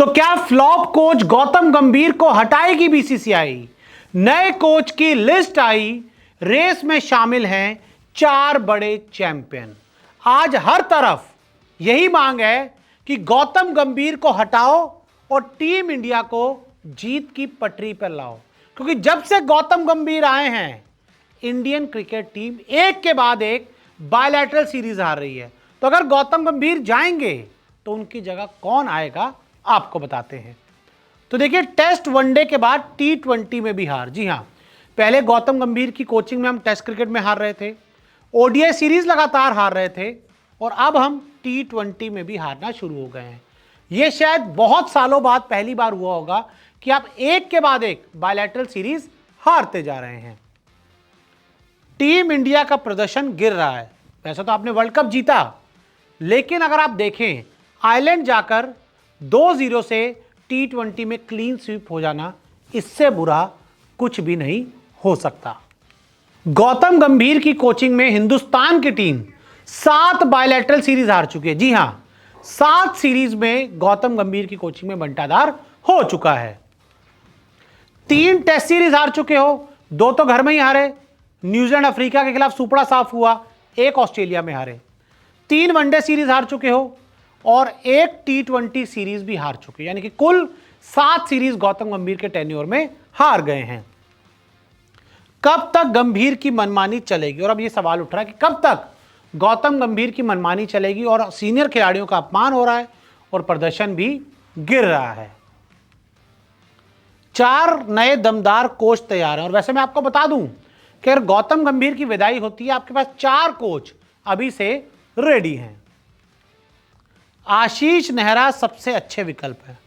तो क्या flop coach Gautam गंभीर को हटाएगी बीसीसीआई? नए कोच की लिस्ट आई, रेस में शामिल हैं 4 बड़े चैंपियन। आज हर तरफ यही मांग है कि गौतम गंभीर को हटाओ और टीम इंडिया को जीत की पटरी पर लाओ, क्योंकि जब से गौतम गंभीर आए हैं इंडियन क्रिकेट टीम एक के बाद एक बायलैटरल सीरीज हार रही है। तो अगर गौतम गंभीर जाएंगे तो उनकी जगह कौन आएगा, आपको बताते हैं। तो देखिए, टेस्ट वनडे के बाद T20 में भी हार। जी हां, पहले गौतम गंभीर की कोचिंग में हम टेस्ट क्रिकेट में हार रहे थे, ओडीआई सीरीज लगातार हार रहे थे, और अब हम T20 में भी हारना शुरू हो गए हैं। यह शायद बहुत सालों बाद पहली बार हुआ होगा कि आप एक के बाद एक बायलैटरल सीरीज हारते जा रहे हैं। टीम इंडिया का प्रदर्शन गिर रहा है। वैसे तो आपने वर्ल्ड कप जीता, लेकिन अगर आप देखें आयरलैंड जाकर 2-0 से T20 में क्लीन स्वीप हो जाना, इससे बुरा कुछ भी नहीं हो सकता। गौतम गंभीर की कोचिंग में हिंदुस्तान की टीम 7 बायलैटरल सीरीज हार चुकी है। जी हां, 7 सीरीज में गौतम गंभीर की कोचिंग में बंटाधार हो चुका है। 3 टेस्ट सीरीज हार चुके हो, 2 तो घर में ही हारे, न्यूजीलैंड अफ्रीका के खिलाफ सुपड़ा साफ हुआ, 1 ऑस्ट्रेलिया में हारे। 3 वनडे सीरीज हार चुके हो और 1 T20 सीरीज भी हार चुके, यानी कि कुल 7 सीरीज गौतम गंभीर के टेन्योर में हार गए हैं। कब तक गंभीर की मनमानी चलेगी? और अब यह सवाल उठ रहा है कि कब तक गौतम गंभीर की मनमानी चलेगी, और सीनियर खिलाड़ियों का अपमान हो रहा है और प्रदर्शन भी गिर रहा है। 4 नए दमदार कोच तैयार हैं, और वैसे मैं आपको बता दूं कि अगर गौतम गंभीर की विदाई होती है, आपके पास 4 कोच अभी से रेडी हैं। आशीष नेहरा सबसे अच्छे विकल्प है।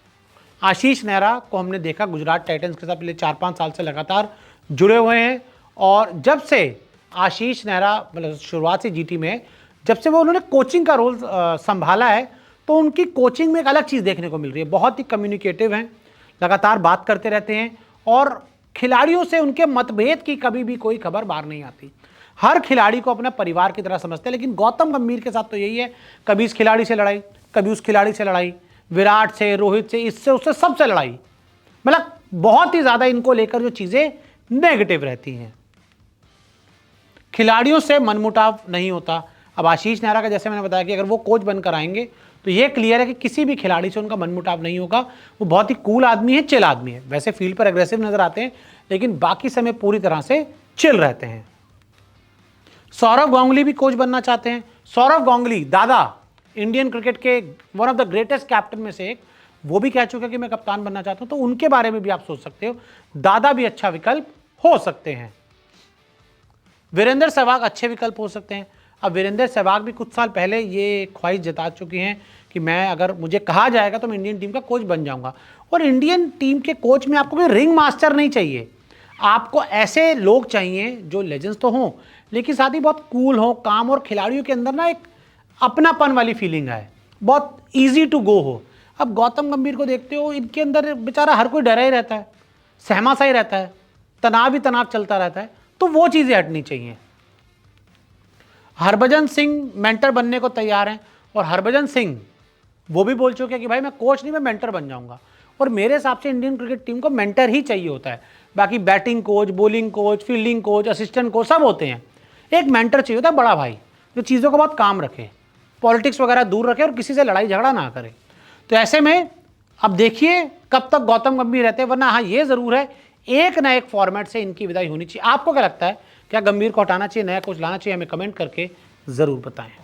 आशीष नेहरा को हमने देखा गुजरात टाइटंस के साथ पिछले 4-5 साल से लगातार जुड़े हुए हैं, और जब से आशीष नेहरा मतलब शुरुआत से जीटी में, जब से वो उन्होंने कोचिंग का रोल संभाला है, तो उनकी कोचिंग में एक अलग चीज़ देखने को मिल रही है। बहुत ही कम्युनिकेटिव हैं, लगातार बात करते रहते हैं, और खिलाड़ियों से उनके मतभेद की कभी भी कोई खबर बाहर नहीं आती। हर खिलाड़ी को अपना परिवार की तरह समझते हैं। लेकिन गौतम गंभीर के साथ तो यही है, कभी इस खिलाड़ी से लड़ाई, कभी उस खिलाड़ी से लड़ाई, विराट से, रोहित से, इससे उससे, सबसे लड़ाई। मतलब बहुत ही ज़्यादा इनको लेकर जो चीज़ें नेगेटिव रहती हैं। खिलाड़ियों से मनमुटाव नहीं होता। अब आशीष नेहरा का जैसे मैंने बताया कि अगर वो कोच बनकर आएंगे तो ये क्लियर है कि किसी भी खिलाड़ी से उनका मनमुटाव नहीं होगा। वो बहुत ही कूल आदमी है, चिल आदमी है। वैसे फील्ड पर एग्रेसिव नजर आते हैं, लेकिन बाकी समय पूरी तरह से चिल रहते हैं। सौरव गांगुली भी कोच बनना चाहते हैं। सौरव गांगुली दादा, इंडियन क्रिकेट के one of the greatest captain में से एक, वो भी कह चुके कि मैं कप्तान बनना चाहता हूं। तो उनके बारे में भी आप सोच सकते हो, दादा भी अच्छा विकल्प हो सकते हैं। वीरेंद्र सहवाग अच्छे विकल्प हो सकते हैं। अब वीरेंद्र सहवाग भी कुछ साल पहले ये ख्वाहिश जता चुकी हैं कि मैं, अगर मुझे कहा जाएगा तो मैं इंडियन टीम का कोच बन जाऊंगा। और इंडियन टीम के कोच में आपको कोई रिंग मास्टर नहीं चाहिए, आपको ऐसे लोग चाहिए जो लेजेंड्स तो हों, लेकिन साथ ही बहुत कूल हो, काम, और खिलाड़ियों के अंदर ना एक अपनापन वाली फीलिंग है, बहुत ईजी टू गो हो। अब गौतम गंभीर को देखते हो, इनके अंदर बेचारा हर कोई डरा ही रहता है, सहमा सा ही रहता है, तनाव ही तनाव चलता रहता है। तो वो चीज़ें हटनी चाहिए। हरभजन सिंह मेंटर बनने को तैयार हैं, और हरभजन सिंह वो भी बोल चुके हैं कि भाई मैं कोच नहीं, मैं मेंटर बन जाऊंगा। और मेरे हिसाब से इंडियन क्रिकेट टीम को मेंटर ही चाहिए होता है। बाकी batting coach, bowling coach, fielding coach, assistant coach सब होते हैं, एक मेंटर चाहिए होता है, बड़ा भाई, जो चीज़ों को बहुत काम रखे, पॉलिटिक्स वगैरह दूर रखे और किसी से लड़ाई झगड़ा ना करे। तो ऐसे में अब देखिए कब तक गौतम गंभीर रहते हैं, वरना हाँ ये ज़रूर है, एक ना एक फॉर्मेट से इनकी विदाई होनी चाहिए। आपको क्या लगता है, क्या गंभीर को हटाना चाहिए, नया कोच लाना चाहिए? हमें कमेंट करके ज़रूर बताएं।